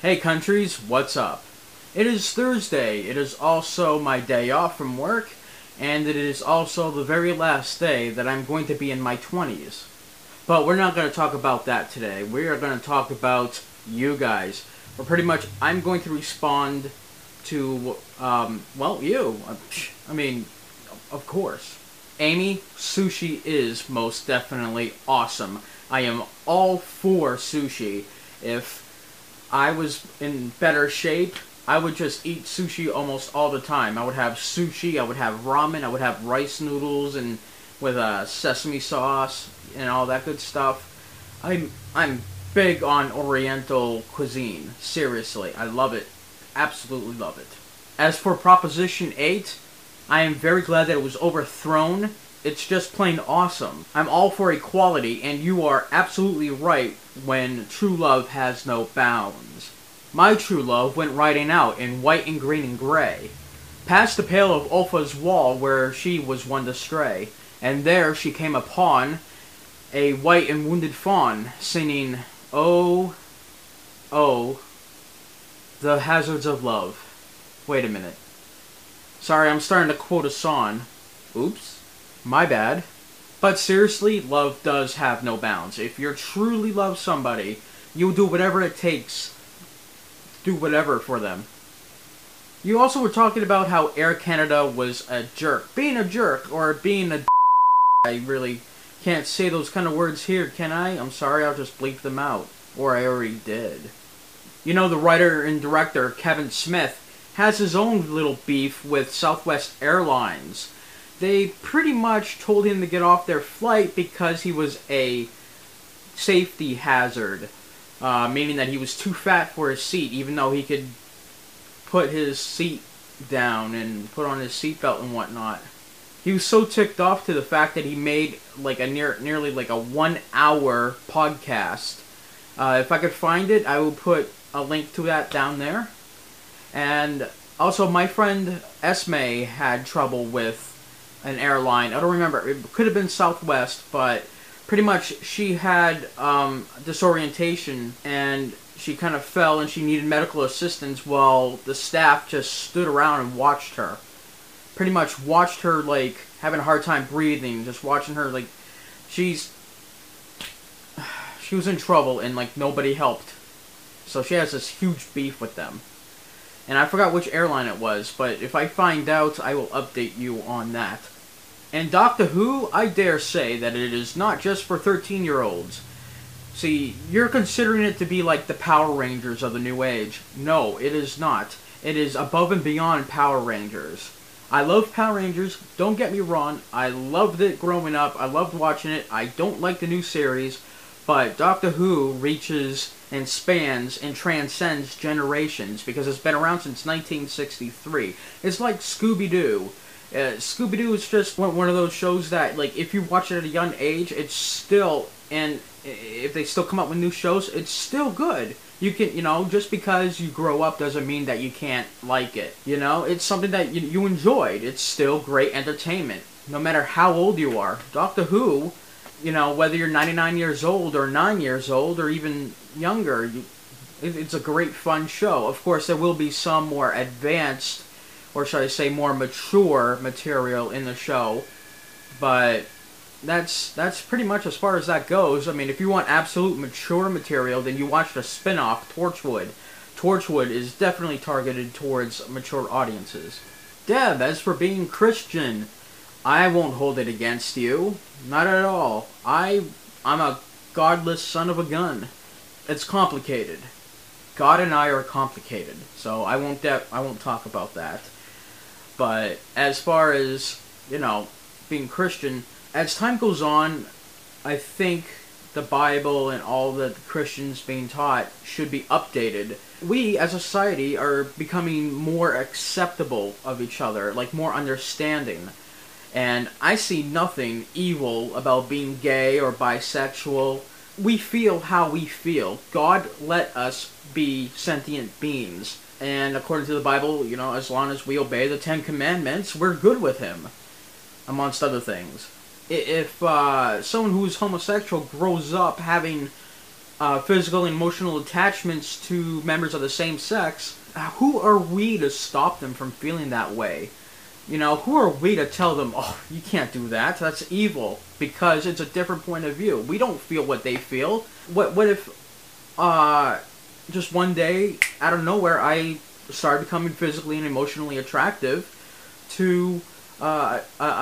Hey countries, what's up? It is Thursday. It is also my day off from work, and it is also the very last day that I'm going to be in my 20s. But we're not going to talk about that today. We are going to talk about you guys. Or pretty much, I'm going to respond to, you. I mean, of course. Amy, sushi is most definitely awesome. I am all for sushi. If I was in better shape, I would just eat sushi almost all the time. I would have sushi, I would have ramen, I would have rice noodles and with sesame sauce and all that good stuff. I'm big on Oriental cuisine. Seriously, I love it. Absolutely love it. As for Proposition 8, I am very glad that it was overthrown. It's just plain awesome. I'm all for equality, and you are absolutely right when true love has no bounds. My true love went riding out in white and green and gray, past the pale of Ulfa's wall where she was one to stray, and there she came upon a white and wounded fawn, singing, "Oh, oh, the hazards of love." Wait a minute. Sorry, I'm starting to quote a song. Oops. My bad. But seriously, love does have no bounds. If you truly love somebody, you'll do whatever it takes. Do whatever for them. You also were talking about how Air Canada was a jerk. Being a jerk, or being a I really can't say those kind of words here, can I? I'm sorry, I'll just bleep them out. Or I already did. You know, the writer and director, Kevin Smith, has his own little beef with Southwest Airlines. They pretty much told him to get off their flight because he was a safety hazard. Meaning that he was too fat for his seat, even though he could put his seat down and put on his seatbelt and whatnot. He was so ticked off to the fact that he made like a nearly like a 1 hour podcast. If I could find it, I will put a link to that down there. And also, my friend Esme had trouble with an airline. I don't remember. It could have been Southwest, but pretty much she had disorientation and she kind of fell and she needed medical assistance while the staff just stood around and watched her. Pretty much watched her like having a hard time breathing, just watching her like she was in trouble and like nobody helped. So she has this huge beef with them. And I forgot which airline it was, but if I find out, I will update you on that. And Doctor Who, I dare say that it is not just for 13-year-olds. See, you're considering it to be like the Power Rangers of the New Age. No, it is not. It is above and beyond Power Rangers. I love Power Rangers, don't get me wrong. I loved it growing up. I loved watching it. I don't like the new series. But Doctor Who reaches and spans and transcends generations because it's been around since 1963. It's like Scooby-Doo. Scooby-Doo is just one of those shows that, like, if you watch it at a young age, it's still, and if they still come up with new shows, it's still good. You can, just because you grow up doesn't mean that you can't like it. It's something that you enjoyed. It's still great entertainment, no matter how old you are. Doctor Who, whether you're 99 years old or 9 years old or even younger, it's a great fun show. Of course, there will be some more advanced, or should I say more mature material in the show, but that's pretty much as far as that goes. I mean, if you want absolute mature material, then you watch the spin-off, Torchwood. Torchwood is definitely targeted towards mature audiences. Deb, as for being Christian, I won't hold it against you. Not at all. I'm a godless son of a gun. It's complicated. God and I are complicated, so I won't talk about that. But as far as, being Christian, as time goes on, I think the Bible and all that Christians being taught should be updated. We, as a society, are becoming more acceptable of each other, like more understanding. And I see nothing evil about being gay or bisexual. We feel how we feel. God let us be sentient beings. And according to the Bible, as long as we obey the 10 Commandments, we're good with Him, amongst other things. If someone who's homosexual grows up having physical and emotional attachments to members of the same sex, who are we to stop them from feeling that way? You know, who are we to tell them, oh, you can't do that, that's evil, because it's a different point of view. We don't feel what they feel. What if, just one day, out of nowhere, I started becoming physically and emotionally attractive to a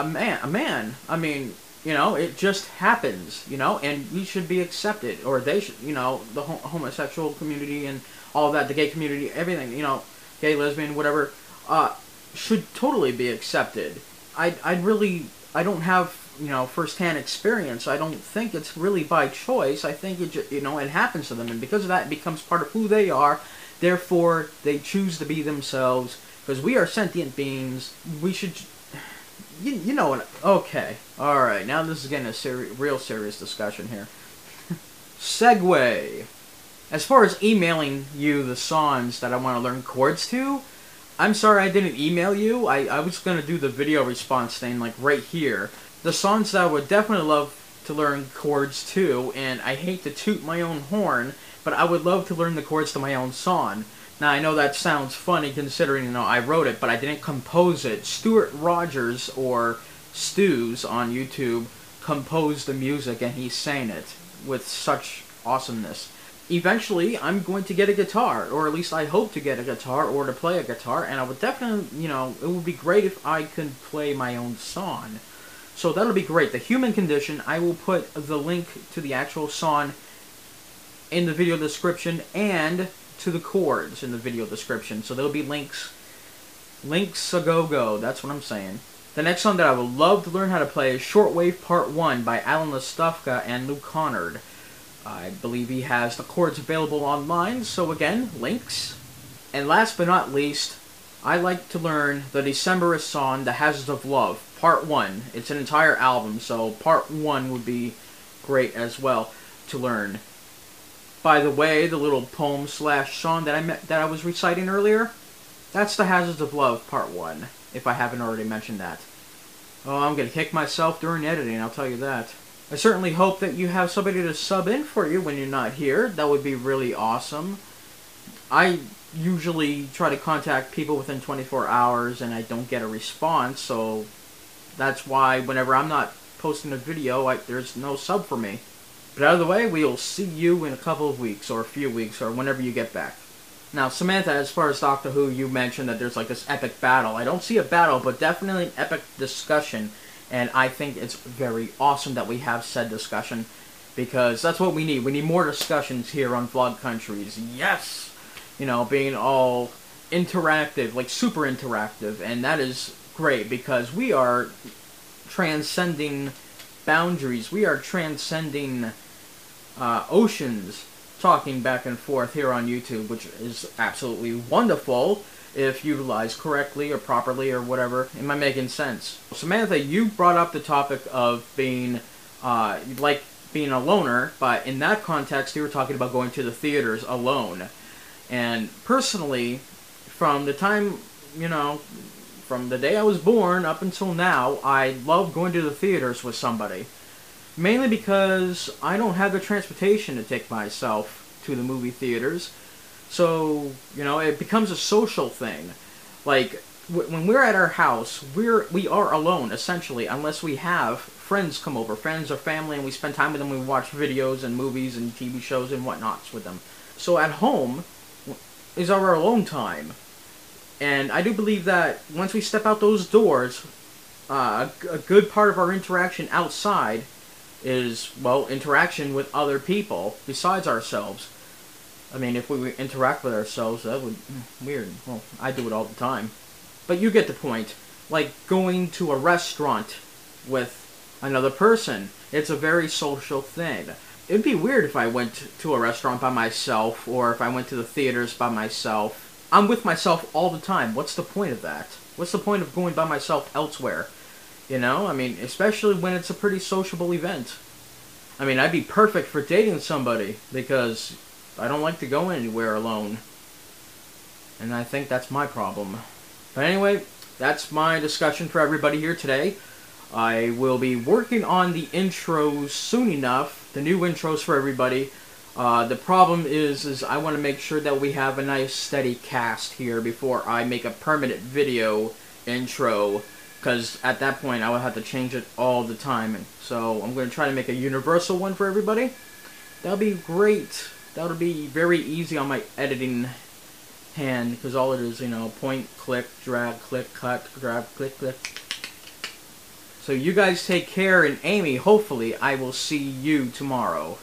man. I mean, you know, it just happens, you know, and we should be accepted, or they should, you know, the homosexual community and all that, the gay community, everything, you know, gay, lesbian, whatever, should totally be accepted. I don't have, you know, first-hand experience. I don't think it's really by choice. I think it, you know, it happens to them, and because of that, it becomes part of who they are. Therefore, they choose to be themselves, because we are sentient beings. We should, you know what? Okay, all right. Now this is getting a real serious discussion here. Segue. As far as emailing you the songs that I want to learn chords to, I'm sorry I didn't email you. I was going to do the video response thing, like, right here. The songs that I would definitely love to learn chords to, and I hate to toot my own horn, but I would love to learn the chords to my own song. Now, I know that sounds funny considering, you know, I wrote it, but I didn't compose it. Stewart Rogers, or Stews on YouTube, composed the music, and he sang it with such awesomeness. Eventually, I'm going to get a guitar, or at least I hope to get a guitar, or to play a guitar, and I would definitely, you know, it would be great if I could play my own song. So that'll be great. The Human Condition, I will put the link to the actual song in the video description, and to the chords in the video description. So there'll be links. Links a go-go, that's what I'm saying. The next song that I would love to learn how to play is Shortwave Part 1 by Alan Lastufka and Lou Connard. I believe he has the chords available online, so again, links. And last but not least, I like to learn the Decemberist song, The Hazards of Love, Part 1. It's an entire album, so Part 1 would be great as well to learn. By the way, the little poem/song that I was reciting earlier, that's The Hazards of Love, Part 1, if I haven't already mentioned that. Oh, I'm going to kick myself during editing, I'll tell you that. I certainly hope that you have somebody to sub in for you when you're not here. That would be really awesome. I usually try to contact people within 24 hours and I don't get a response, so that's why whenever I'm not posting a video, there's no sub for me. But out of the way, we'll see you in a couple of weeks, or a few weeks, or whenever you get back. Now, Samantha, as far as Doctor Who, you mentioned that there's like this epic battle. I don't see a battle, but definitely an epic discussion. And I think it's very awesome that we have said discussion, because that's what we need. We need more discussions here on Vlog Countries. Yes! You know, being all interactive, like super interactive, and that is great, because we are transcending boundaries. We are transcending oceans, talking back and forth here on YouTube, which is absolutely wonderful if utilized correctly or properly or whatever. Am I making sense? Samantha, you brought up the topic of being, like being a loner, but in that context you were talking about going to the theaters alone. And personally, from the time, you know, from the day I was born up until now, I love going to the theaters with somebody. Mainly because I don't have the transportation to take myself to the movie theaters. So, you know, it becomes a social thing. Like, when we're at our house, we are alone, essentially, unless we have friends come over, friends or family, and we spend time with them, we watch videos and movies and TV shows and whatnots with them. So at home is our alone time. And I do believe that once we step out those doors, a good part of our interaction outside is, well, interaction with other people besides ourselves. I mean, if we interact with ourselves, that would be weird. Well, I do it all the time. But you get the point. Like going to a restaurant with another person. It's a very social thing. It'd be weird if I went to a restaurant by myself, or if I went to the theaters by myself. I'm with myself all the time. What's the point of that? What's the point of going by myself elsewhere? You know, I mean, especially when it's a pretty sociable event. I mean, I'd be perfect for dating somebody, because I don't like to go anywhere alone. And I think that's my problem. But anyway, that's my discussion for everybody here today. I will be working on the intros soon enough, the new intros for everybody. The problem is I want to make sure that we have a nice steady cast here before I make a permanent video intro, because at that point I will have to change it all the time. And so I'm going to try to make a universal one for everybody. That'll be great. That'll be very easy on my editing hand, because all it is, you know, point, click, drag, click, cut, drag, click, click. So you guys take care, and Amy, hopefully I will see you tomorrow.